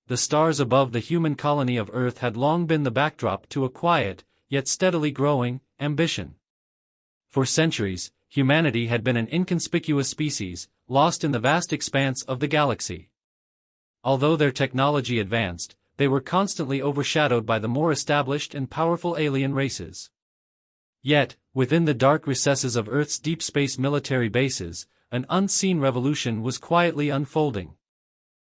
The stars above the human colony of Earth had long been the backdrop to a quiet, yet steadily growing, ambition. For centuries, humanity had been an inconspicuous species, lost in the vast expanse of the galaxy. Although their technology advanced, they were constantly overshadowed by the more established and powerful alien races. Yet, within the dark recesses of Earth's deep space military bases, an unseen revolution was quietly unfolding.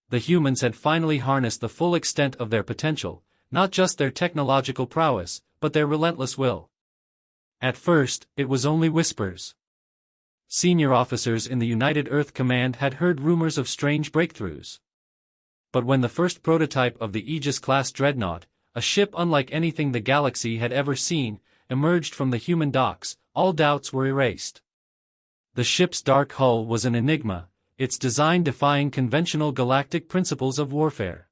The humans had finally harnessed the full extent of their potential, not just their technological prowess, but their relentless will. At first, it was only whispers. Senior officers in the United Earth Command had heard rumors of strange breakthroughs. But when the first prototype of the Aegis-class dreadnought, a ship unlike anything the galaxy had ever seen, emerged from the human docks, all doubts were erased. The ship's dark hull was an enigma, its design defying conventional galactic principles of warfare.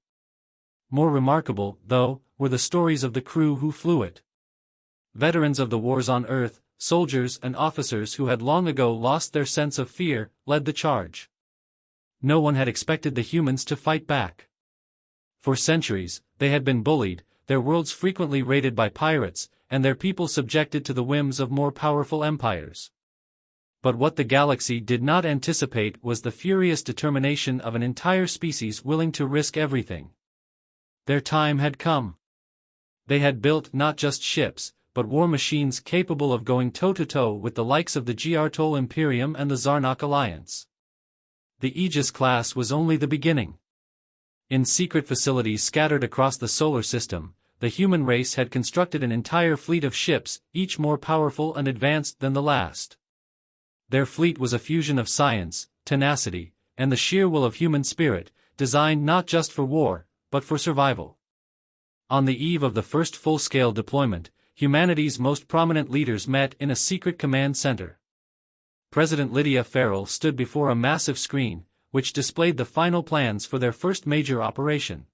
More remarkable, though, were the stories of the crew who flew it. Veterans of the wars on Earth, soldiers and officers who had long ago lost their sense of fear, led the charge. No one had expected the humans to fight back. For centuries, they had been bullied, their worlds frequently raided by pirates, and their people subjected to the whims of more powerful empires. But what the galaxy did not anticipate was the furious determination of an entire species willing to risk everything. Their time had come. They had built not just ships, but war machines capable of going toe-to-toe with the likes of the Giartol Imperium and the Zarnak Alliance. The Aegis class was only the beginning. In secret facilities scattered across the solar system, the human race had constructed an entire fleet of ships, each more powerful and advanced than the last. Their fleet was a fusion of science, tenacity, and the sheer will of human spirit, designed not just for war, but for survival. On the eve of the first full-scale deployment, humanity's most prominent leaders met in a secret command center. President Lydia Farrell stood before a massive screen, which displayed the final plans for their first major operation.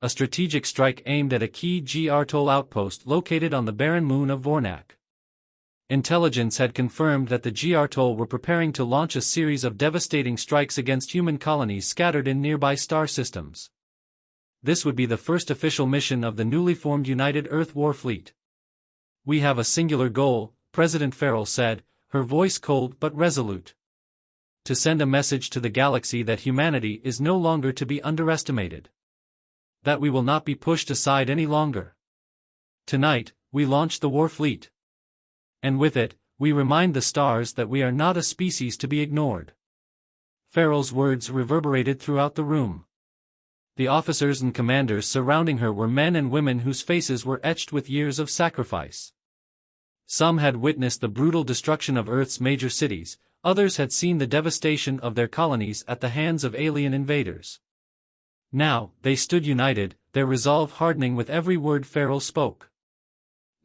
A strategic strike aimed at a key Giartol outpost located on the barren moon of Vornak. Intelligence had confirmed that the Giartol were preparing to launch a series of devastating strikes against human colonies scattered in nearby star systems. This would be the first official mission of the newly formed United Earth Warfleet. "We have a singular goal," President Farrell said, her voice cold but resolute. "To send a message to the galaxy that humanity is no longer to be underestimated. That we will not be pushed aside any longer. Tonight, we launch the Warfleet. And with it, we remind the stars that we are not a species to be ignored." Farrell's words reverberated throughout the room. The officers and commanders surrounding her were men and women whose faces were etched with years of sacrifice. Some had witnessed the brutal destruction of Earth's major cities, others had seen the devastation of their colonies at the hands of alien invaders. Now, they stood united, their resolve hardening with every word Farrell spoke.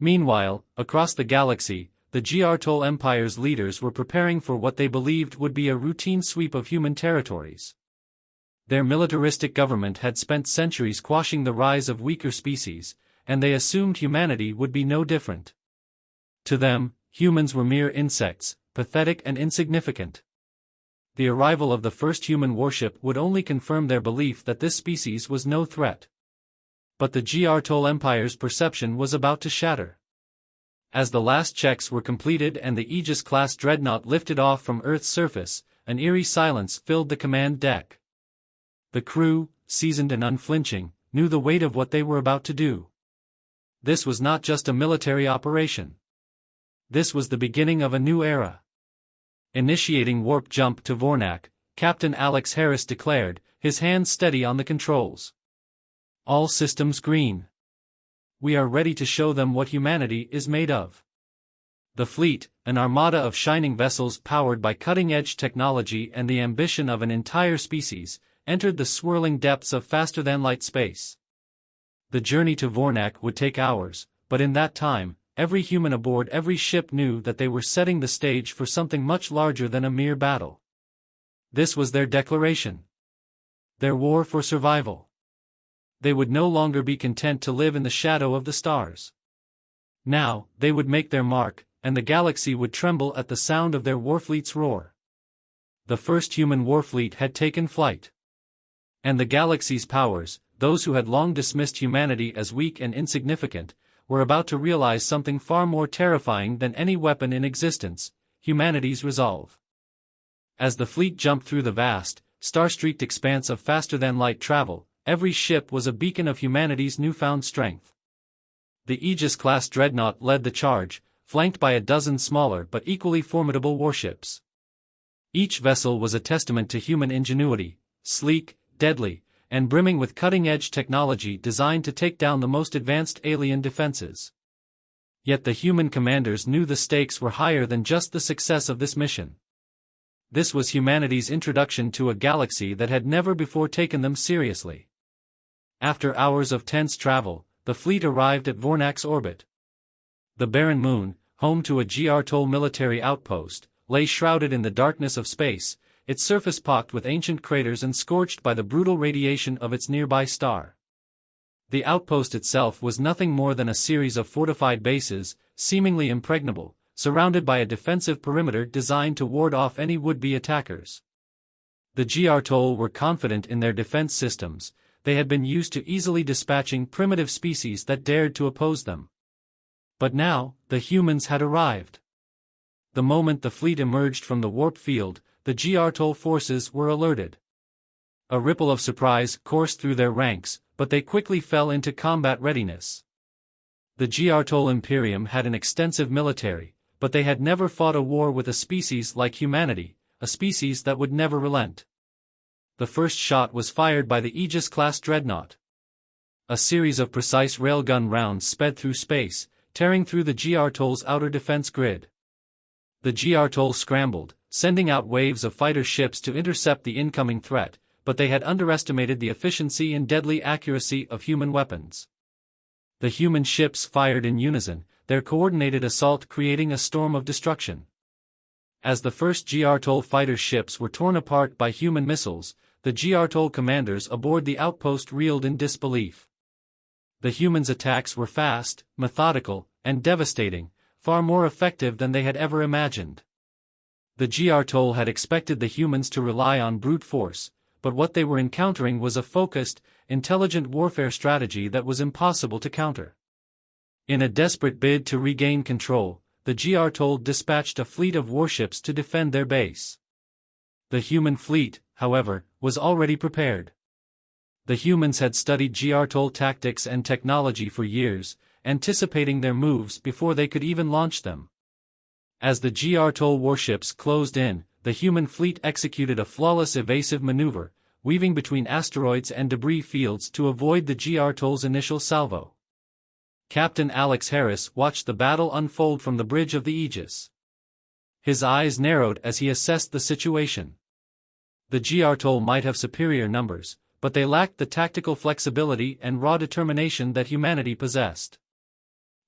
Meanwhile, across the galaxy, the Giartol Empire's leaders were preparing for what they believed would be a routine sweep of human territories. Their militaristic government had spent centuries quashing the rise of weaker species, and they assumed humanity would be no different. To them, humans were mere insects, pathetic and insignificant. The arrival of the first human warship would only confirm their belief that this species was no threat. But the Giartol Empire's perception was about to shatter. As the last checks were completed and the Aegis-class dreadnought lifted off from Earth's surface, an eerie silence filled the command deck. The crew, seasoned and unflinching, knew the weight of what they were about to do. This was not just a military operation. This was the beginning of a new era. Initiating warp jump to Vornak, Captain Alex Harris declared, his hands steady on the controls. "All systems green. We are ready to show them what humanity is made of." The fleet, an armada of shining vessels powered by cutting-edge technology and the ambition of an entire species, entered the swirling depths of faster-than-light space. The journey to Vornak would take hours, but in that time, every human aboard every ship knew that they were setting the stage for something much larger than a mere battle. This was their declaration. Their war for survival. They would no longer be content to live in the shadow of the stars. Now, they would make their mark, and the galaxy would tremble at the sound of their warfleet's roar. The first human warfleet had taken flight. And the galaxy's powers, those who had long dismissed humanity as weak and insignificant, were about to realize something far more terrifying than any weapon in existence: humanity's resolve. As the fleet jumped through the vast, star-streaked expanse of faster-than-light travel, every ship was a beacon of humanity's newfound strength. The Aegis-class dreadnought led the charge, flanked by a dozen smaller but equally formidable warships. Each vessel was a testament to human ingenuity, sleek, deadly, and brimming with cutting-edge technology designed to take down the most advanced alien defenses. Yet the human commanders knew the stakes were higher than just the success of this mission. This was humanity's introduction to a galaxy that had never before taken them seriously. After hours of tense travel, the fleet arrived at Vornak's orbit. The barren moon, home to a Grtol military outpost, lay shrouded in the darkness of space, its surface pocked with ancient craters and scorched by the brutal radiation of its nearby star. The outpost itself was nothing more than a series of fortified bases, seemingly impregnable, surrounded by a defensive perimeter designed to ward off any would-be attackers. The Grtol were confident in their defense systems. They had been used to easily dispatching primitive species that dared to oppose them. But now, the humans had arrived. The moment the fleet emerged from the warp field, the Grtol forces were alerted. A ripple of surprise coursed through their ranks, but they quickly fell into combat readiness. The Grtol Imperium had an extensive military, but they had never fought a war with a species like humanity, a species that would never relent. The first shot was fired by the Aegis-class dreadnought. A series of precise railgun rounds sped through space, tearing through the Grtol's outer defense grid. The Grtol scrambled, sending out waves of fighter ships to intercept the incoming threat, but they had underestimated the efficiency and deadly accuracy of human weapons. The human ships fired in unison, their coordinated assault creating a storm of destruction. As the first Grtol fighter ships were torn apart by human missiles, the Grtol commanders aboard the outpost reeled in disbelief. The humans' attacks were fast, methodical, and devastating, far more effective than they had ever imagined. The Grtol had expected the humans to rely on brute force, but what they were encountering was a focused, intelligent warfare strategy that was impossible to counter. In a desperate bid to regain control, the Grtol dispatched a fleet of warships to defend their base. The human fleet, however, was already prepared. The humans had studied Grtol tactics and technology for years, anticipating their moves before they could even launch them. As the Grtol warships closed in, the human fleet executed a flawless evasive maneuver, weaving between asteroids and debris fields to avoid the Grtol's initial salvo. Captain Alex Harris watched the battle unfold from the bridge of the Aegis. His eyes narrowed as he assessed the situation. The Grtol might have superior numbers, but they lacked the tactical flexibility and raw determination that humanity possessed.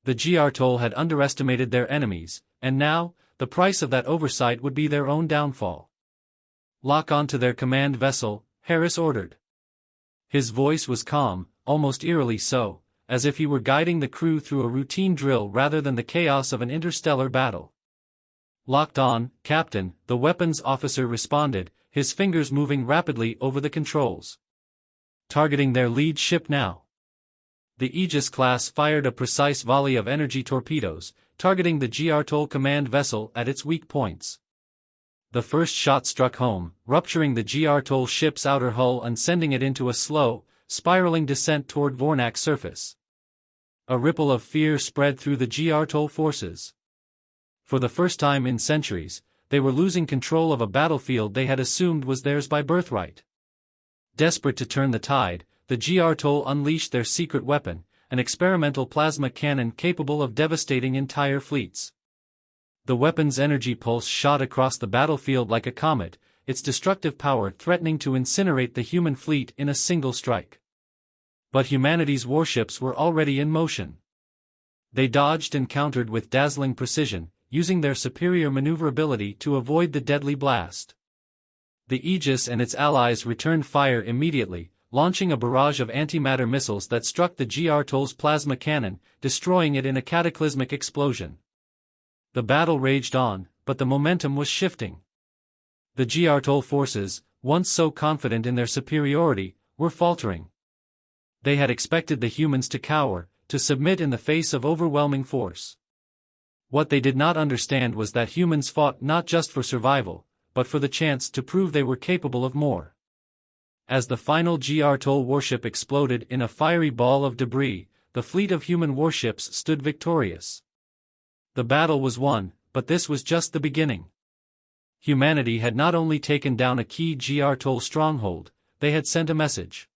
The Grtol had underestimated their enemies, and now, the price of that oversight would be their own downfall. "Lock onto their command vessel," Harris ordered. His voice was calm, almost eerily so, as if he were guiding the crew through a routine drill rather than the chaos of an interstellar battle. "Locked on, Captain," the weapons officer responded, his fingers moving rapidly over the controls. "Targeting their lead ship now." The Aegis class fired a precise volley of energy torpedoes, targeting the Grtol command vessel at its weak points. The first shot struck home, rupturing the Grtol ship's outer hull and sending it into a slow, spiraling descent toward Vornak's surface. A ripple of fear spread through the Grtol forces. For the first time in centuries, they were losing control of a battlefield they had assumed was theirs by birthright. Desperate to turn the tide, the Grtol unleashed their secret weapon, an experimental plasma cannon capable of devastating entire fleets. The weapon's energy pulse shot across the battlefield like a comet, its destructive power threatening to incinerate the human fleet in a single strike. But humanity's warships were already in motion. They dodged and countered with dazzling precision, using their superior maneuverability to avoid the deadly blast. The Aegis and its allies returned fire immediately, launching a barrage of antimatter missiles that struck the Grtol's plasma cannon, destroying it in a cataclysmic explosion. The battle raged on, but the momentum was shifting. The Grtol forces, once so confident in their superiority, were faltering. They had expected the humans to cower, to submit in the face of overwhelming force. What they did not understand was that humans fought not just for survival, but for the chance to prove they were capable of more. As the final Grtol warship exploded in a fiery ball of debris, the fleet of human warships stood victorious. The battle was won, but this was just the beginning. Humanity had not only taken down a key Grtol stronghold, they had sent a message.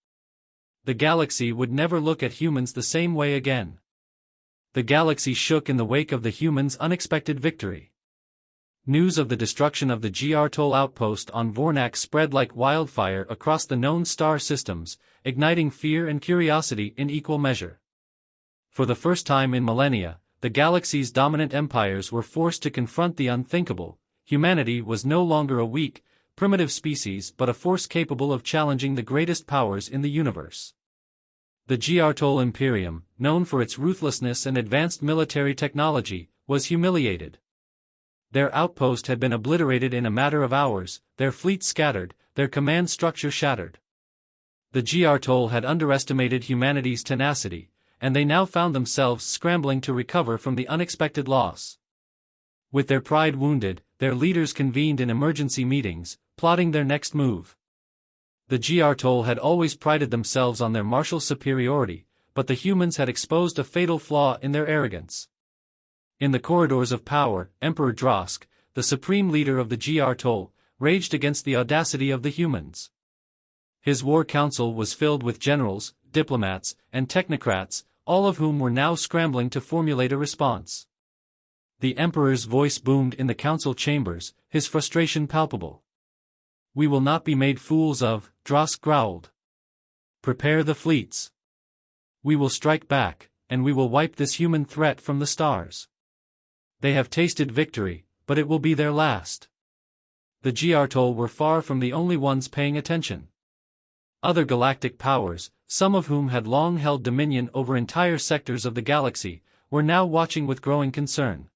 The galaxy would never look at humans the same way again. The galaxy shook in the wake of the humans' unexpected victory. News of the destruction of the Grtol outpost on Vornak spread like wildfire across the known star systems, igniting fear and curiosity in equal measure. For the first time in millennia, the galaxy's dominant empires were forced to confront the unthinkable. Humanity was no longer a weak, primitive species but a force capable of challenging the greatest powers in the universe. The Grtol Imperium, known for its ruthlessness and advanced military technology, was humiliated. Their outpost had been obliterated in a matter of hours, their fleet scattered, their command structure shattered. The Grtol had underestimated humanity's tenacity, and they now found themselves scrambling to recover from the unexpected loss. With their pride wounded, their leaders convened in emergency meetings, plotting their next move. The Grtol had always prided themselves on their martial superiority, but the humans had exposed a fatal flaw in their arrogance. In the corridors of power, Emperor Drosk, the supreme leader of the Grtol, raged against the audacity of the humans. His war council was filled with generals, diplomats, and technocrats, all of whom were now scrambling to formulate a response. The Emperor's voice boomed in the council chambers, his frustration palpable. "We will not be made fools of," Drosk growled. "Prepare the fleets. We will strike back, and we will wipe this human threat from the stars. They have tasted victory, but it will be their last." The Grtol were far from the only ones paying attention. Other galactic powers, some of whom had long held dominion over entire sectors of the galaxy, were now watching with growing concern.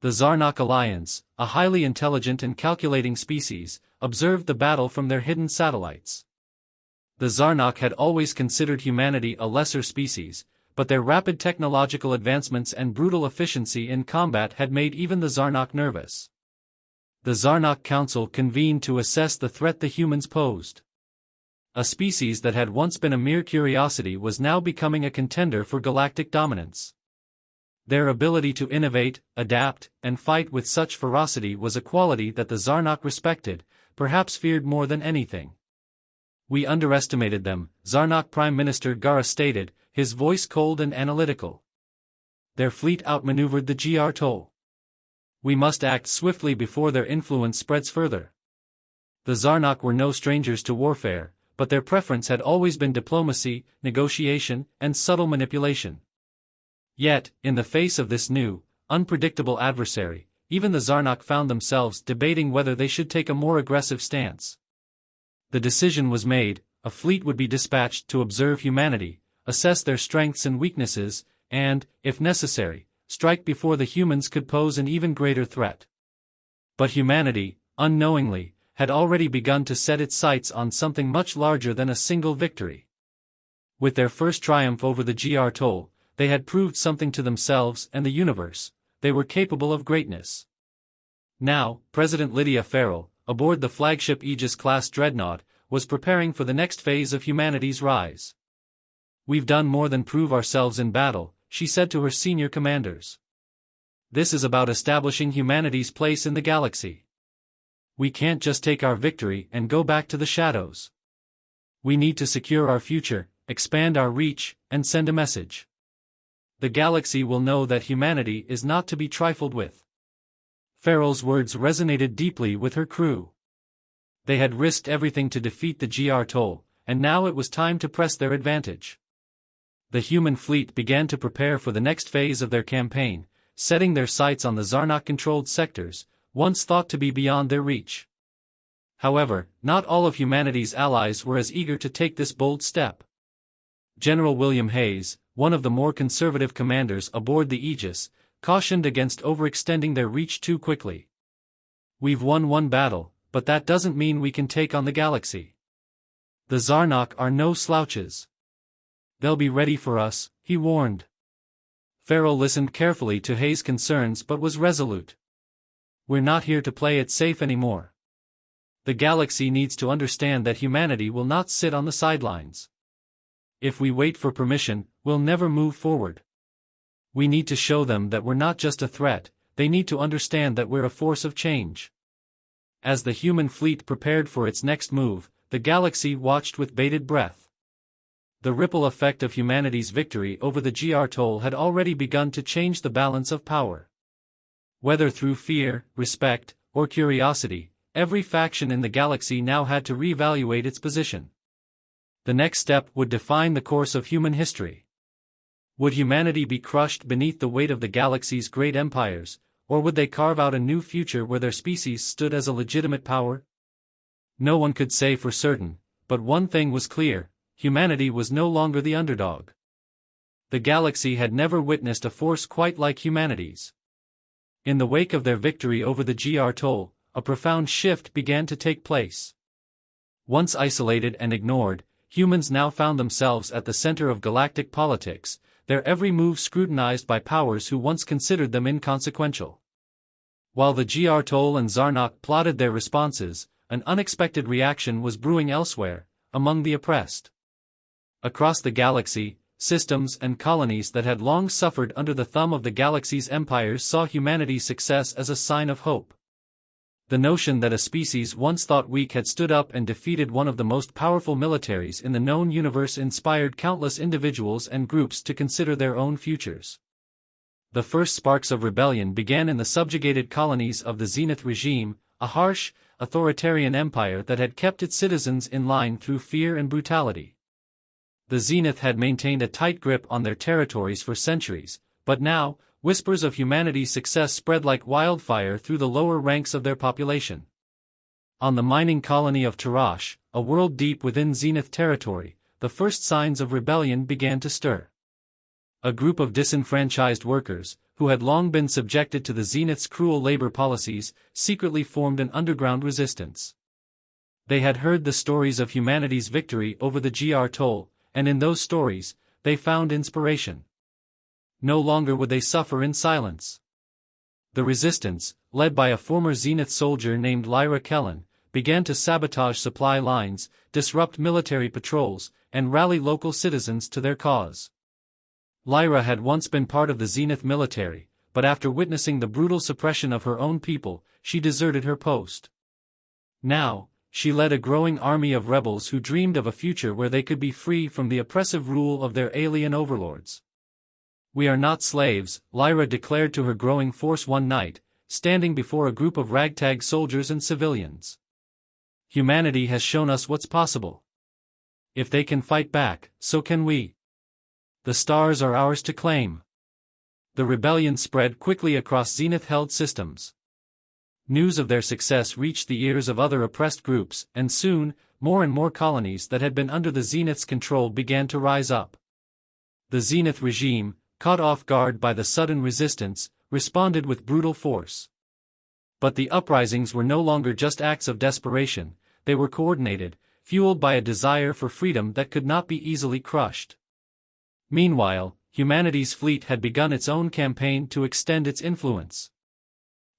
The Zarnak Alliance, a highly intelligent and calculating species, observed the battle from their hidden satellites. The Zarnak had always considered humanity a lesser species, but their rapid technological advancements and brutal efficiency in combat had made even the Zarnak nervous. The Zarnak Council convened to assess the threat the humans posed. A species that had once been a mere curiosity was now becoming a contender for galactic dominance. Their ability to innovate, adapt, and fight with such ferocity was a quality that the Zarnak respected, perhaps feared more than anything. "We underestimated them," Zarnak Prime Minister Gara stated, his voice cold and analytical. "Their fleet outmaneuvered the Grtol. We must act swiftly before their influence spreads further." The Zarnak were no strangers to warfare, but their preference had always been diplomacy, negotiation, and subtle manipulation. Yet, in the face of this new, unpredictable adversary, even the Zarnak found themselves debating whether they should take a more aggressive stance. The decision was made: a fleet would be dispatched to observe humanity, assess their strengths and weaknesses, and, if necessary, strike before the humans could pose an even greater threat. But humanity, unknowingly, had already begun to set its sights on something much larger than a single victory. With their first triumph over the Grtol, they had proved something to themselves and the universe: they were capable of greatness. Now, President Lydia Farrell, aboard the flagship Aegis-class dreadnought, was preparing for the next phase of humanity's rise. "We've done more than prove ourselves in battle," she said to her senior commanders. "This is about establishing humanity's place in the galaxy. We can't just take our victory and go back to the shadows. We need to secure our future, expand our reach, and send a message. The galaxy will know that humanity is not to be trifled with." Farrell's words resonated deeply with her crew. They had risked everything to defeat the Grtol, and now it was time to press their advantage. The human fleet began to prepare for the next phase of their campaign, setting their sights on the Zarnak-controlled sectors, once thought to be beyond their reach. However, not all of humanity's allies were as eager to take this bold step. General William Hayes, one of the more conservative commanders aboard the Aegis, cautioned against overextending their reach too quickly. "We've won one battle, but that doesn't mean we can take on the galaxy. The Zarnok are no slouches. They'll be ready for us, he warned. Farrell listened carefully to Hayes' concerns but was resolute. We're not here to play it safe anymore. The galaxy needs to understand that humanity will not sit on the sidelines. If we wait for permission, we'll never move forward. We need to show them that we're not just a threat, they need to understand that we're a force of change. As the human fleet prepared for its next move, the galaxy watched with bated breath. The ripple effect of humanity's victory over the GR Toll had already begun to change the balance of power. Whether through fear, respect, or curiosity, every faction in the galaxy now had to reevaluate its position. The next step would define the course of human history. Would humanity be crushed beneath the weight of the galaxy's great empires, or would they carve out a new future where their species stood as a legitimate power? No one could say for certain, but one thing was clear: humanity was no longer the underdog. The galaxy had never witnessed a force quite like humanity's. In the wake of their victory over the GR Toll, a profound shift began to take place. Once isolated and ignored, humans now found themselves at the center of galactic politics, their every move scrutinized by powers who once considered them inconsequential. While the GR Toll and Zarnok plotted their responses, an unexpected reaction was brewing elsewhere, among the oppressed. Across the galaxy, systems and colonies that had long suffered under the thumb of the galaxy's empires saw humanity's success as a sign of hope. The notion that a species once thought weak had stood up and defeated one of the most powerful militaries in the known universe inspired countless individuals and groups to consider their own futures. The first sparks of rebellion began in the subjugated colonies of the Zenith regime, a harsh, authoritarian empire that had kept its citizens in line through fear and brutality. The Zenith had maintained a tight grip on their territories for centuries, but now, whispers of humanity's success spread like wildfire through the lower ranks of their population. On the mining colony of Tarash, a world deep within Zenith territory, the first signs of rebellion began to stir. A group of disenfranchised workers, who had long been subjected to the Zenith's cruel labor policies, secretly formed an underground resistance. They had heard the stories of humanity's victory over the GR Toll, and in those stories, they found inspiration. No longer would they suffer in silence. The resistance, led by a former Zenith soldier named Lyra Kellen, began to sabotage supply lines, disrupt military patrols, and rally local citizens to their cause. Lyra had once been part of the Zenith military, but after witnessing the brutal suppression of her own people, she deserted her post. Now, she led a growing army of rebels who dreamed of a future where they could be free from the oppressive rule of their alien overlords. "We are not slaves," Lyra declared to her growing force one night, standing before a group of ragtag soldiers and civilians. "Humanity has shown us what's possible. If they can fight back, so can we. The stars are ours to claim." The rebellion spread quickly across Zenith-held systems. News of their success reached the ears of other oppressed groups, and soon, more and more colonies that had been under the Zenith's control began to rise up. The Zenith regime, caught off guard by the sudden resistance, responded with brutal force. But the uprisings were no longer just acts of desperation, they were coordinated, fueled by a desire for freedom that could not be easily crushed. Meanwhile, humanity's fleet had begun its own campaign to extend its influence.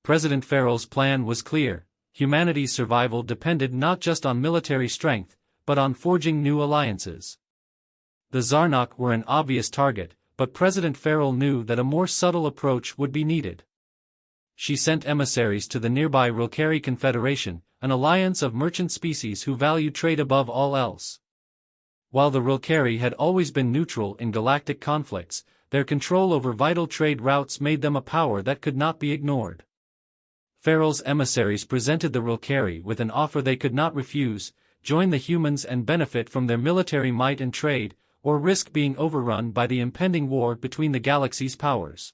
President Farrell's plan was clear: humanity's survival depended not just on military strength, but on forging new alliances. The Zarnok were an obvious target, but President Farrell knew that a more subtle approach would be needed. She sent emissaries to the nearby Rilkari Confederation, an alliance of merchant species who valued trade above all else. While the Rilkari had always been neutral in galactic conflicts, their control over vital trade routes made them a power that could not be ignored. Farrell's emissaries presented the Rilkari with an offer they could not refuse: join the humans and benefit from their military might and trade, or risk being overrun by the impending war between the galaxy's powers.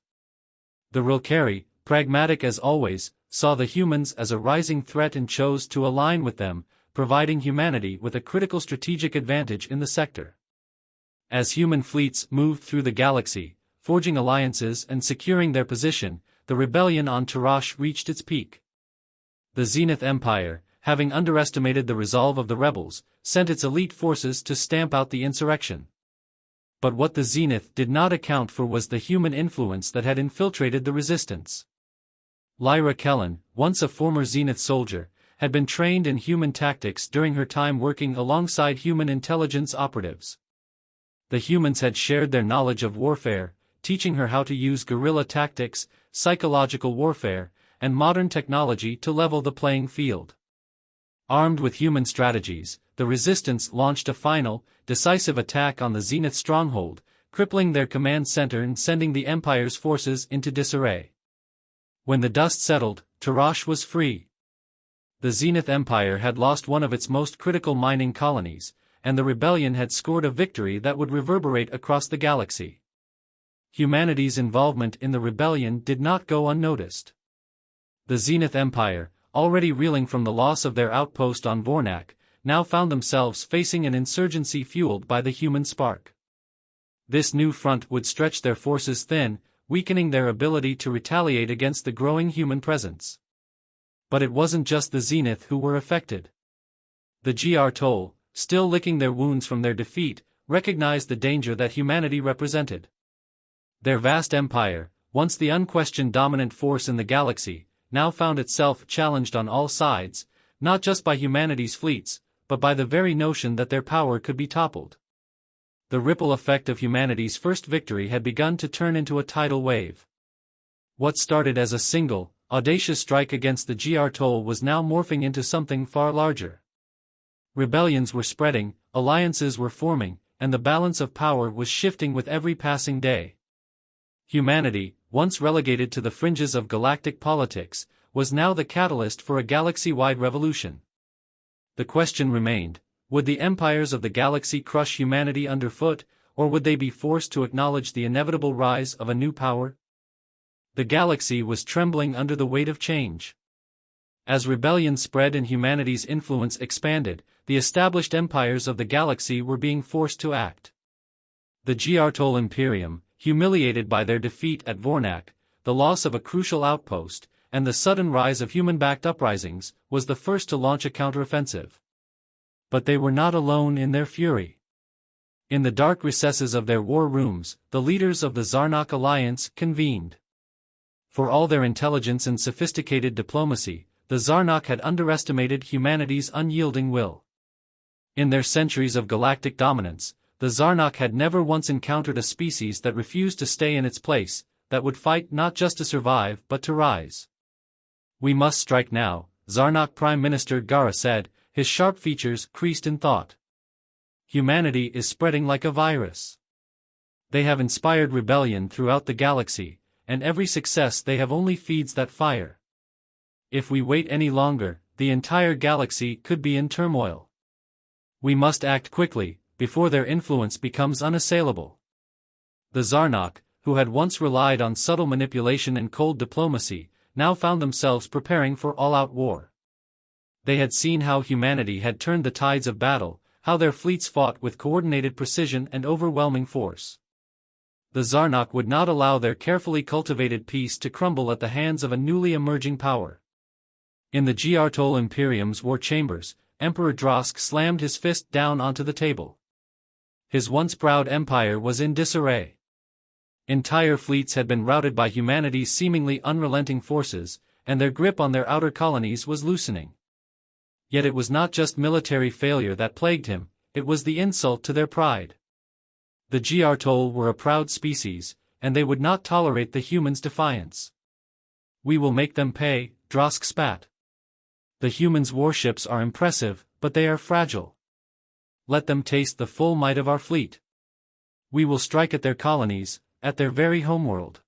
The Rilkari, pragmatic as always, saw the humans as a rising threat and chose to align with them, providing humanity with a critical strategic advantage in the sector. As human fleets moved through the galaxy, forging alliances and securing their position, the rebellion on Tarash reached its peak. The Zenith Empire, having underestimated the resolve of the rebels, sent its elite forces to stamp out the insurrection. But what the Zenith did not account for was the human influence that had infiltrated the resistance. Lyra Kellen, once a former Zenith soldier, had been trained in human tactics during her time working alongside human intelligence operatives. The humans had shared their knowledge of warfare, teaching her how to use guerrilla tactics, psychological warfare, and modern technology to level the playing field. Armed with human strategies, the resistance launched a final, decisive attack on the Zenith stronghold, crippling their command center and sending the Empire's forces into disarray. When the dust settled, Tarash was free. The Zenith Empire had lost one of its most critical mining colonies, and the rebellion had scored a victory that would reverberate across the galaxy. Humanity's involvement in the rebellion did not go unnoticed. The Zenith Empire, already reeling from the loss of their outpost on Vornak, now found themselves facing an insurgency fueled by the human spark. This new front would stretch their forces thin, weakening their ability to retaliate against the growing human presence. But it wasn't just the Zenith who were affected. The GR Toll, still licking their wounds from their defeat, recognized the danger that humanity represented. Their vast empire, once the unquestioned dominant force in the galaxy, now found itself challenged on all sides, not just by humanity's fleets, but by the very notion that their power could be toppled. The ripple effect of humanity's first victory had begun to turn into a tidal wave. What started as a single, audacious strike against the GR Toll was now morphing into something far larger. Rebellions were spreading, alliances were forming, and the balance of power was shifting with every passing day. Humanity, once relegated to the fringes of galactic politics, was now the catalyst for a galaxy-wide revolution. The question remained, would the empires of the galaxy crush humanity underfoot, or would they be forced to acknowledge the inevitable rise of a new power? The galaxy was trembling under the weight of change. As rebellion spread and humanity's influence expanded, the established empires of the galaxy were being forced to act. The Giartol Imperium, humiliated by their defeat at Vornak, the loss of a crucial outpost, and the sudden rise of human-backed uprisings, was the first to launch a counteroffensive. But they were not alone in their fury. In the dark recesses of their war rooms, the leaders of the Zarnak Alliance convened. For all their intelligence and sophisticated diplomacy, the Zarnak had underestimated humanity's unyielding will. In their centuries of galactic dominance, the Zarnak had never once encountered a species that refused to stay in its place, that would fight not just to survive but to rise. "We must strike now," Zarnak Prime Minister Gara said, his sharp features creased in thought. "Humanity is spreading like a virus. They have inspired rebellion throughout the galaxy, and every success they have only feeds that fire. If we wait any longer, the entire galaxy could be in turmoil. We must act quickly, before their influence becomes unassailable." The Zarnak, who had once relied on subtle manipulation and cold diplomacy, now found themselves preparing for all-out war. They had seen how humanity had turned the tides of battle, how their fleets fought with coordinated precision and overwhelming force. The Zarnak would not allow their carefully cultivated peace to crumble at the hands of a newly emerging power. In the Giartol Imperium's war chambers, Emperor Drosk slammed his fist down onto the table. His once proud empire was in disarray. Entire fleets had been routed by humanity's seemingly unrelenting forces, and their grip on their outer colonies was loosening. Yet it was not just military failure that plagued him, it was the insult to their pride. The Giartol were a proud species, and they would not tolerate the humans' defiance. "We will make them pay," Drosk spat. "The humans' warships are impressive, but they are fragile. Let them taste the full might of our fleet. We will strike at their colonies, at their very homeworld.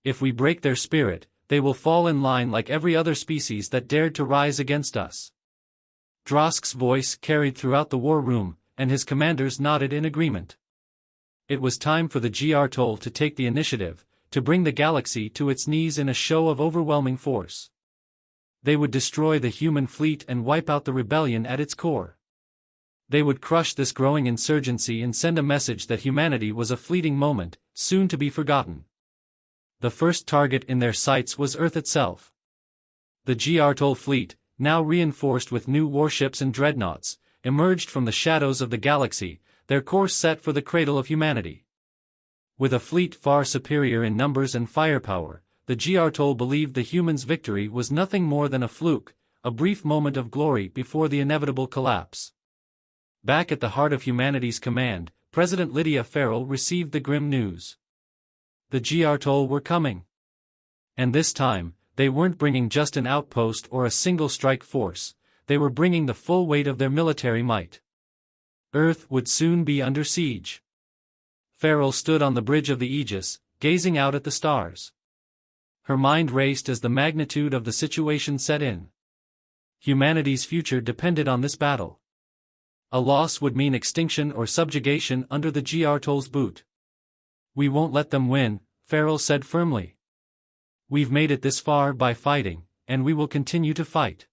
If we break their spirit, they will fall in line like every other species that dared to rise against us." Drosk's voice carried throughout the war room, and his commanders nodded in agreement. It was time for the Giartol to take the initiative, to bring the galaxy to its knees in a show of overwhelming force. They would destroy the human fleet and wipe out the rebellion at its core. They would crush this growing insurgency and send a message that humanity was a fleeting moment, soon to be forgotten. The first target in their sights was Earth itself. The Giartol fleet, now reinforced with new warships and dreadnoughts, emerged from the shadows of the galaxy, their course set for the cradle of humanity. With a fleet far superior in numbers and firepower, the Giartol believed the humans' victory was nothing more than a fluke, a brief moment of glory before the inevitable collapse. Back at the heart of humanity's command, President Lydia Farrell received the grim news. The Giartol were coming. And this time, they weren't bringing just an outpost or a single strike force, they were bringing the full weight of their military might. Earth would soon be under siege. Farrell stood on the bridge of the Aegis, gazing out at the stars. Her mind raced as the magnitude of the situation set in. Humanity's future depended on this battle. A loss would mean extinction or subjugation under the Giartol's boot. "We won't let them win," Farrell said firmly. "We've made it this far by fighting, and we will continue to fight.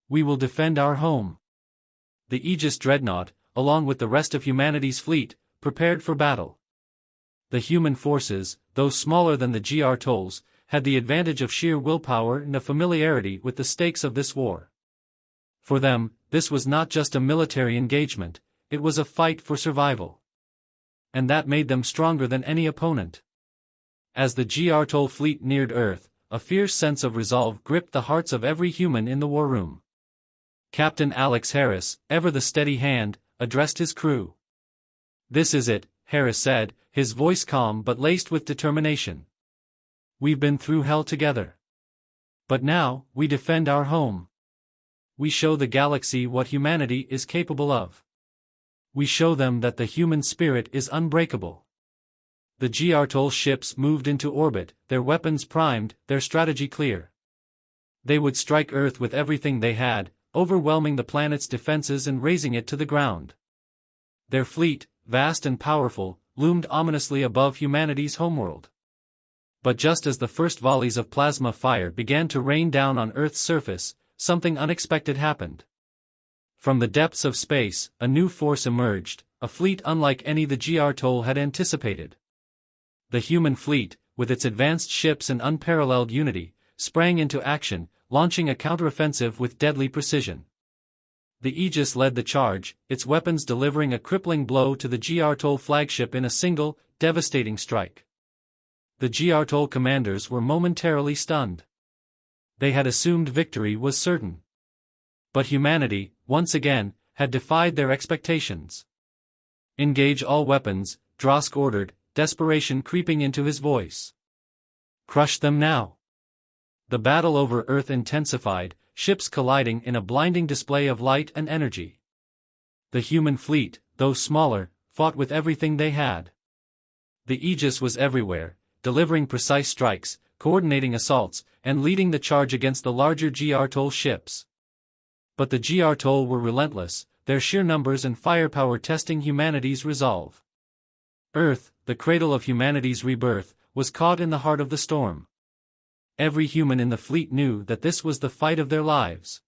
We will defend our home." The Aegis dreadnought, along with the rest of humanity's fleet, prepared for battle. The human forces, though smaller than the Giartol's, had the advantage of sheer willpower and a familiarity with the stakes of this war. For them, this was not just a military engagement, it was a fight for survival. And that made them stronger than any opponent. As the Giartol fleet neared Earth, a fierce sense of resolve gripped the hearts of every human in the war room. Captain Alex Harris, ever the steady hand, addressed his crew. "This is it," Harris said, his voice calm but laced with determination. "We've been through hell together. But now, we defend our home. We show the galaxy what humanity is capable of. We show them that the human spirit is unbreakable." The Giartol ships moved into orbit, their weapons primed, their strategy clear. They would strike Earth with everything they had, overwhelming the planet's defenses and razing it to the ground. Their fleet, vast and powerful, loomed ominously above humanity's homeworld. But just as the first volleys of plasma fire began to rain down on Earth's surface, something unexpected happened. From the depths of space, a new force emerged, a fleet unlike any the Giartol had anticipated. The human fleet, with its advanced ships and unparalleled unity, sprang into action, launching a counteroffensive with deadly precision. The Aegis led the charge, its weapons delivering a crippling blow to the Giartol flagship in a single, devastating strike. The Giartol commanders were momentarily stunned. They had assumed victory was certain. But humanity, once again, had defied their expectations. "Engage all weapons," Drosk ordered, desperation creeping into his voice. "Crush them now." The battle over Earth intensified, ships colliding in a blinding display of light and energy. The human fleet, though smaller, fought with everything they had. The Aegis was everywhere, delivering precise strikes, coordinating assaults, and leading the charge against the larger Giartol ships. But the Giartol were relentless, their sheer numbers and firepower testing humanity's resolve. Earth, the cradle of humanity's rebirth, was caught in the heart of the storm. Every human in the fleet knew that this was the fight of their lives.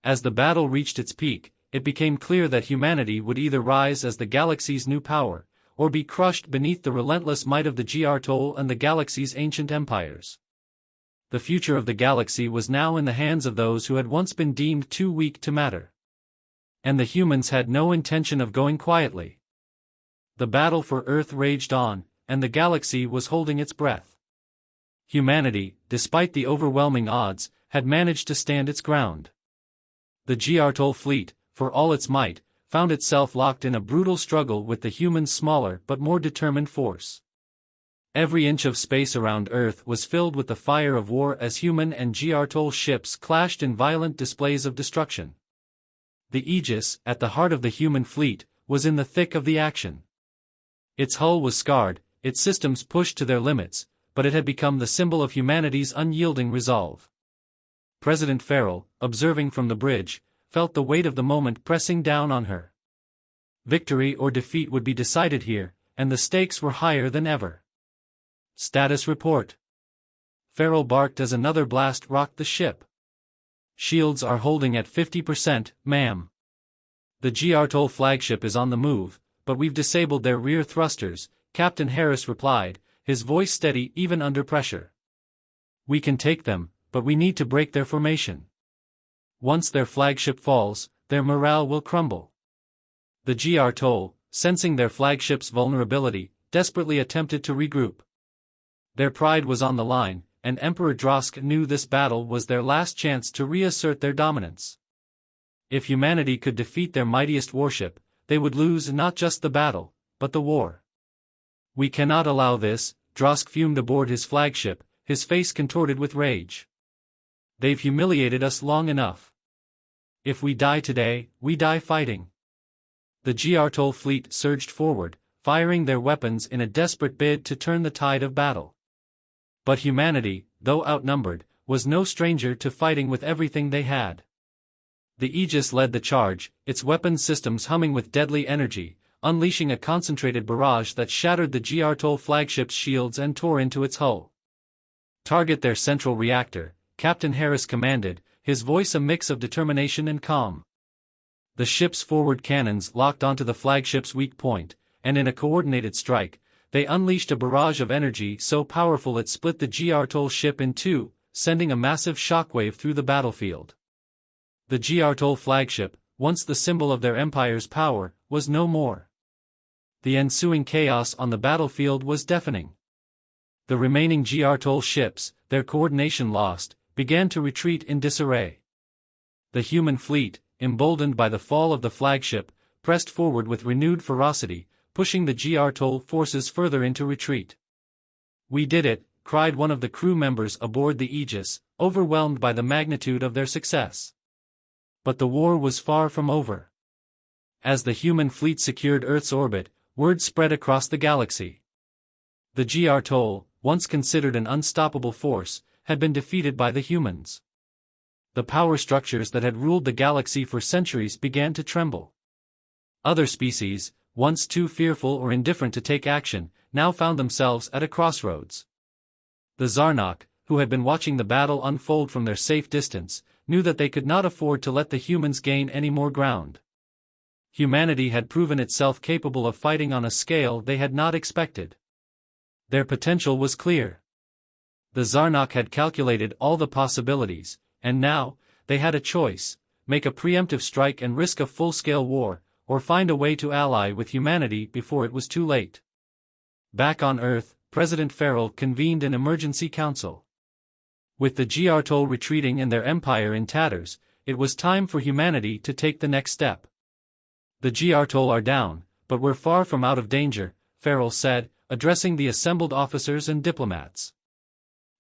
As the battle reached its peak, it became clear that humanity would either rise as the galaxy's new power, or be crushed beneath the relentless might of the Giartol and the galaxy's ancient empires. The future of the galaxy was now in the hands of those who had once been deemed too weak to matter. And the humans had no intention of going quietly. The battle for Earth raged on, and the galaxy was holding its breath. Humanity, despite the overwhelming odds, had managed to stand its ground. The Giartol fleet, for all its might, found itself locked in a brutal struggle with the humans' smaller but more determined force. Every inch of space around Earth was filled with the fire of war as human and Giartol ships clashed in violent displays of destruction. The Aegis, at the heart of the human fleet, was in the thick of the action. Its hull was scarred, its systems pushed to their limits, but it had become the symbol of humanity's unyielding resolve. President Farrell, observing from the bridge, felt the weight of the moment pressing down on her. Victory or defeat would be decided here, and the stakes were higher than ever. "Status report." Farrell barked as another blast rocked the ship. "Shields are holding at 50%, ma'am. The Giartol flagship is on the move, but we've disabled their rear thrusters," Captain Harris replied, his voice steady even under pressure. "We can take them, but we need to break their formation." Once their flagship falls, their morale will crumble. The GR Toll, sensing their flagship's vulnerability, desperately attempted to regroup. Their pride was on the line, and Emperor Drosk knew this battle was their last chance to reassert their dominance. If humanity could defeat their mightiest warship, they would lose not just the battle, but the war. We cannot allow this, Drosk fumed aboard his flagship, his face contorted with rage. They've humiliated us long enough. If we die today, we die fighting. The GR Toll fleet surged forward, firing their weapons in a desperate bid to turn the tide of battle. But humanity, though outnumbered, was no stranger to fighting with everything they had. The Aegis led the charge, its weapons systems humming with deadly energy, unleashing a concentrated barrage that shattered the GR Toll flagship's shields and tore into its hull. Target their central reactor, Captain Harris commanded, his voice a mix of determination and calm. The ship's forward cannons locked onto the flagship's weak point, and in a coordinated strike, they unleashed a barrage of energy so powerful it split the GR Toll ship in two, sending a massive shockwave through the battlefield. The GR Toll flagship, once the symbol of their empire's power, was no more. The ensuing chaos on the battlefield was deafening. The remaining GR Toll ships, their coordination lost, began to retreat in disarray. The human fleet, emboldened by the fall of the flagship, pressed forward with renewed ferocity, pushing the GR Toll forces further into retreat. "We did it," cried one of the crew members aboard the Aegis, overwhelmed by the magnitude of their success. But the war was far from over. As the human fleet secured Earth's orbit, word spread across the galaxy. The GR Toll, once considered an unstoppable force, had been defeated by the humans. The power structures that had ruled the galaxy for centuries began to tremble. Other species, once too fearful or indifferent to take action, now found themselves at a crossroads. The Zarnok, who had been watching the battle unfold from their safe distance, knew that they could not afford to let the humans gain any more ground. Humanity had proven itself capable of fighting on a scale they had not expected. Their potential was clear. The Zarnok had calculated all the possibilities, and now, they had a choice: make a preemptive strike and risk a full-scale war, or find a way to ally with humanity before it was too late. Back on Earth, President Farrell convened an emergency council. With the GR Toll retreating and their empire in tatters, it was time for humanity to take the next step. "The GR Toll are down, but we're far from out of danger," Farrell said, addressing the assembled officers and diplomats.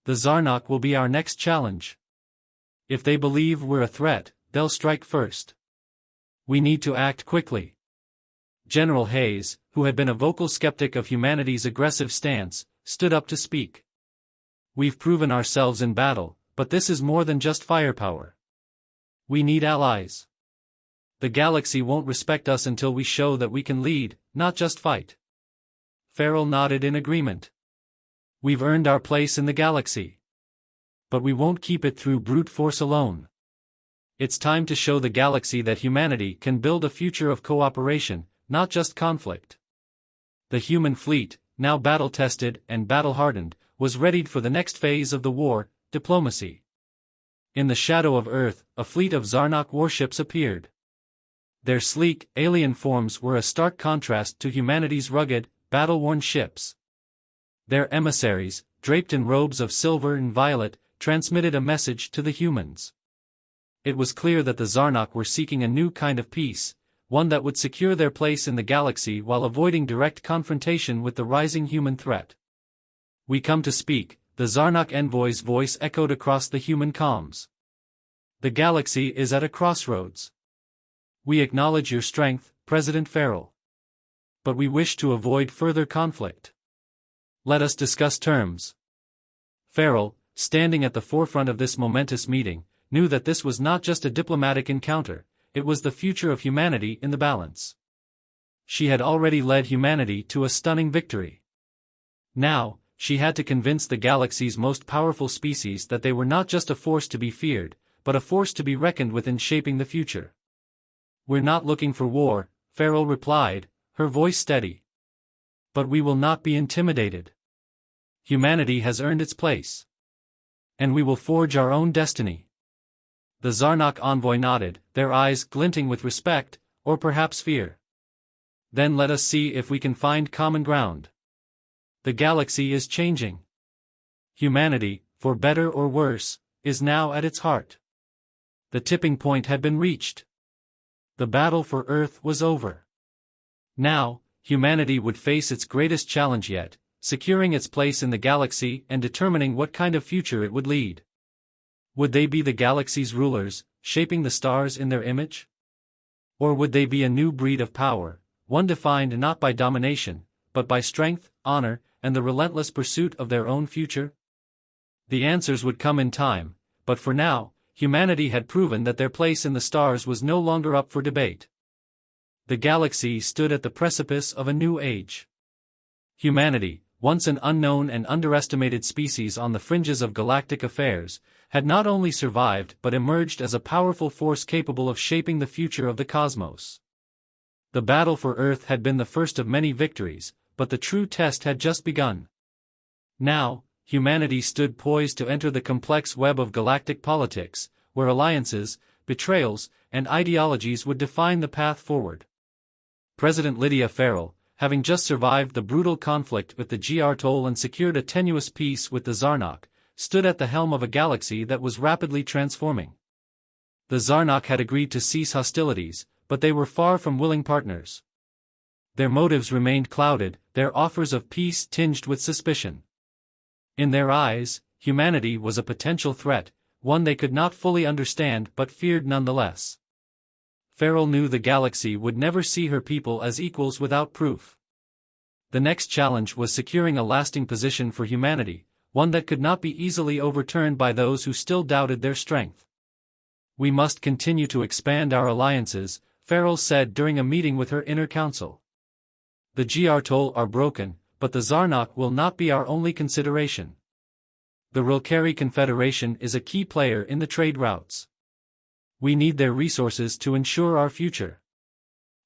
"The Zarnok will be our next challenge. If they believe we're a threat, they'll strike first. We need to act quickly." General Hayes, who had been a vocal skeptic of humanity's aggressive stance, stood up to speak. "We've proven ourselves in battle, but this is more than just firepower. We need allies. The galaxy won't respect us until we show that we can lead, not just fight." Farrell nodded in agreement. "We've earned our place in the galaxy. But we won't keep it through brute force alone. It's time to show the galaxy that humanity can build a future of cooperation, not just conflict." The human fleet, now battle-tested and battle-hardened, was readied for the next phase of the war, diplomacy. In the shadow of Earth, a fleet of Zarnok warships appeared. Their sleek, alien forms were a stark contrast to humanity's rugged, battle-worn ships. Their emissaries, draped in robes of silver and violet, transmitted a message to the humans. It was clear that the Zarnok were seeking a new kind of peace, one that would secure their place in the galaxy while avoiding direct confrontation with the rising human threat. "We come to speak," the Zarnok envoy's voice echoed across the human comms. "The galaxy is at a crossroads. We acknowledge your strength, President Farrell. But we wish to avoid further conflict. Let us discuss terms." Farrell, standing at the forefront of this momentous meeting, knew that this was not just a diplomatic encounter, it was the future of humanity in the balance. She had already led humanity to a stunning victory. Now, she had to convince the galaxy's most powerful species that they were not just a force to be feared, but a force to be reckoned with in shaping the future. "We're not looking for war," Farrell replied, her voice steady. "But we will not be intimidated. Humanity has earned its place. And we will forge our own destiny." The Zarnak envoy nodded, their eyes glinting with respect, or perhaps fear. Then let us see if we can find common ground. The galaxy is changing. Humanity, for better or worse, is now at its heart. The tipping point had been reached. The battle for Earth was over. Now, humanity would face its greatest challenge yet, securing its place in the galaxy and determining what kind of future it would lead. Would they be the galaxy's rulers, shaping the stars in their image? Or would they be a new breed of power, one defined not by domination, but by strength, honor, and the relentless pursuit of their own future? The answers would come in time, but for now, humanity had proven that their place in the stars was no longer up for debate. The galaxy stood at the precipice of a new age. Humanity, once an unknown and underestimated species on the fringes of galactic affairs, had not only survived but emerged as a powerful force capable of shaping the future of the cosmos. The battle for Earth had been the first of many victories, but the true test had just begun. Now, humanity stood poised to enter the complex web of galactic politics, where alliances, betrayals, and ideologies would define the path forward. President Lydia Farrell, having just survived the brutal conflict with the Grtol and secured a tenuous peace with the Zarnak, stood at the helm of a galaxy that was rapidly transforming. The Zarnak had agreed to cease hostilities, but they were far from willing partners. Their motives remained clouded, their offers of peace tinged with suspicion. In their eyes, humanity was a potential threat, one they could not fully understand but feared nonetheless. Farrell knew the galaxy would never see her people as equals without proof. The next challenge was securing a lasting position for humanity, one that could not be easily overturned by those who still doubted their strength. "We must continue to expand our alliances," Farrell said during a meeting with her inner council. "The Grtol are broken, but the Zarnak will not be our only consideration. The Rilkari Confederation is a key player in the trade routes. We need their resources to ensure our future.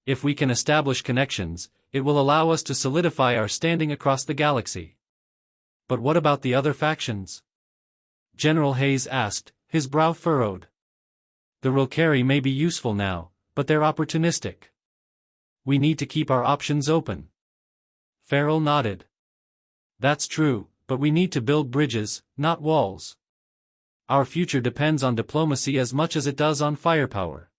If we can establish connections, it will allow us to solidify our standing across the galaxy." "But what about the other factions?" General Hayes asked, his brow furrowed. "The Rilkari may be useful now, but they're opportunistic. We need to keep our options open." Farrell nodded. "That's true, but we need to build bridges, not walls. Our future depends on diplomacy as much as it does on firepower."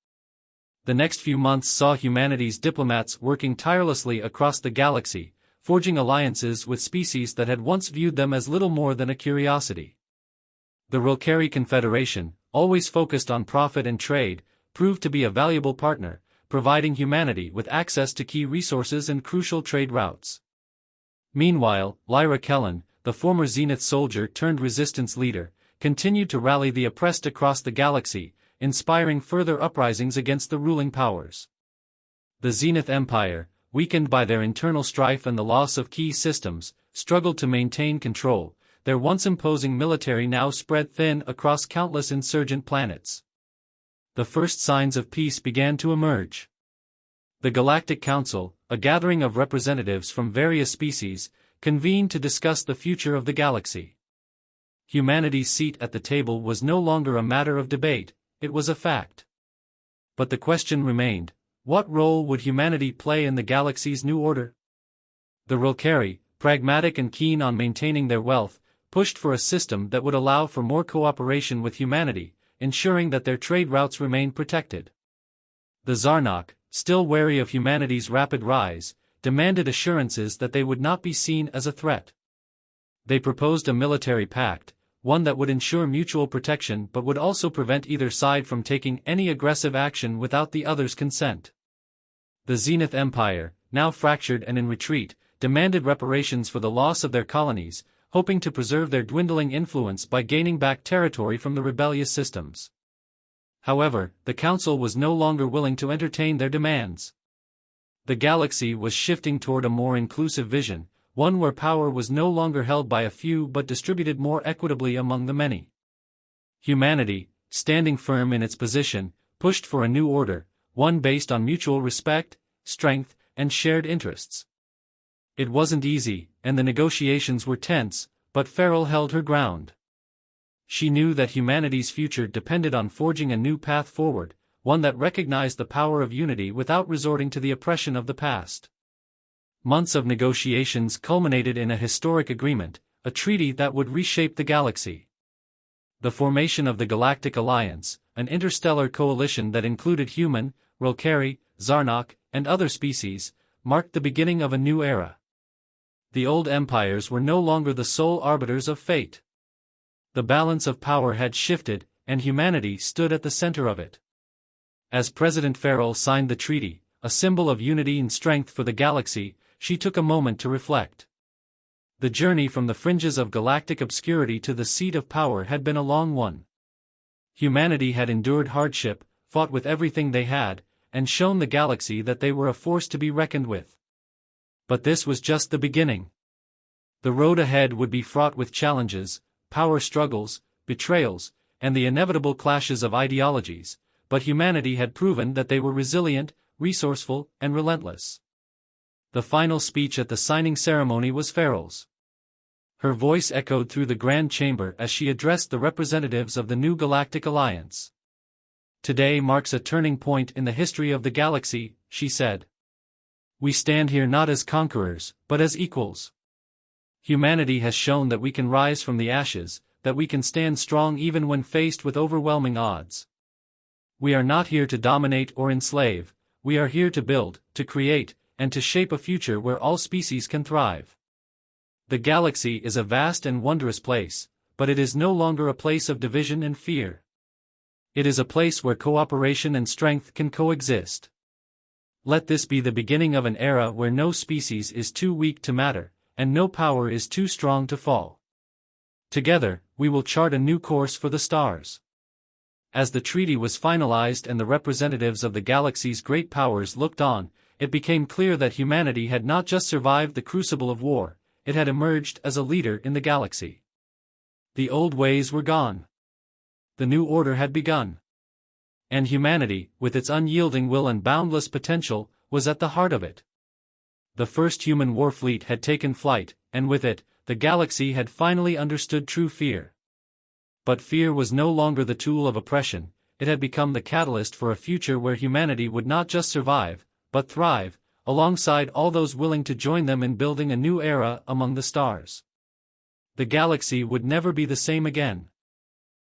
The next few months saw humanity's diplomats working tirelessly across the galaxy, forging alliances with species that had once viewed them as little more than a curiosity. The Rilkari Confederation, always focused on profit and trade, proved to be a valuable partner, providing humanity with access to key resources and crucial trade routes. Meanwhile, Lyra Kellen, the former Zenith soldier turned resistance leader, continued to rally the oppressed across the galaxy, inspiring further uprisings against the ruling powers. The Zenith Empire, weakened by their internal strife and the loss of key systems, struggled to maintain control, their once imposing military now spread thin across countless insurgent planets. The first signs of peace began to emerge. The Galactic Council, a gathering of representatives from various species, convened to discuss the future of the galaxy. Humanity's seat at the table was no longer a matter of debate, it was a fact. But the question remained, what role would humanity play in the galaxy's new order? The Rilkari, pragmatic and keen on maintaining their wealth, pushed for a system that would allow for more cooperation with humanity, ensuring that their trade routes remained protected. The Zarnak, still wary of humanity's rapid rise, demanded assurances that they would not be seen as a threat. They proposed a military pact, one that would ensure mutual protection but would also prevent either side from taking any aggressive action without the other's consent. The Zenith Empire, now fractured and in retreat, demanded reparations for the loss of their colonies, hoping to preserve their dwindling influence by gaining back territory from the rebellious systems. However, the Council was no longer willing to entertain their demands. The galaxy was shifting toward a more inclusive vision, one where power was no longer held by a few but distributed more equitably among the many. Humanity, standing firm in its position, pushed for a new order, one based on mutual respect, strength, and shared interests. It wasn't easy, and the negotiations were tense, but Farrell held her ground. She knew that humanity's future depended on forging a new path forward, one that recognized the power of unity without resorting to the oppression of the past. Months of negotiations culminated in a historic agreement, a treaty that would reshape the galaxy. The formation of the Galactic Alliance, an interstellar coalition that included human, Rolkari, Zarnok, and other species, marked the beginning of a new era. The old empires were no longer the sole arbiters of fate. The balance of power had shifted, and humanity stood at the center of it. As President Farrell signed the treaty, a symbol of unity and strength for the galaxy, she took a moment to reflect. The journey from the fringes of galactic obscurity to the seat of power had been a long one. Humanity had endured hardship, fought with everything they had, and shown the galaxy that they were a force to be reckoned with. But this was just the beginning. The road ahead would be fraught with challenges, power struggles, betrayals, and the inevitable clashes of ideologies, but humanity had proven that they were resilient, resourceful, and relentless. The final speech at the signing ceremony was Farrell's. Her voice echoed through the Grand Chamber as she addressed the representatives of the new Galactic Alliance. "Today marks a turning point in the history of the galaxy," she said. "We stand here not as conquerors, but as equals. Humanity has shown that we can rise from the ashes, that we can stand strong even when faced with overwhelming odds. We are not here to dominate or enslave, we are here to build, to create, and to shape a future where all species can thrive. The galaxy is a vast and wondrous place, but it is no longer a place of division and fear. It is a place where cooperation and strength can coexist. Let this be the beginning of an era where no species is too weak to matter, and no power is too strong to fall. Together, we will chart a new course for the stars." As the treaty was finalized and the representatives of the galaxy's great powers looked on, it became clear that humanity had not just survived the crucible of war, it had emerged as a leader in the galaxy. The old ways were gone. The new order had begun. And humanity, with its unyielding will and boundless potential, was at the heart of it. The first human Warfleet had taken flight, and with it, the galaxy had finally understood true fear. But fear was no longer the tool of oppression, it had become the catalyst for a future where humanity would not just survive, but thrive, alongside all those willing to join them in building a new era among the stars. The galaxy would never be the same again.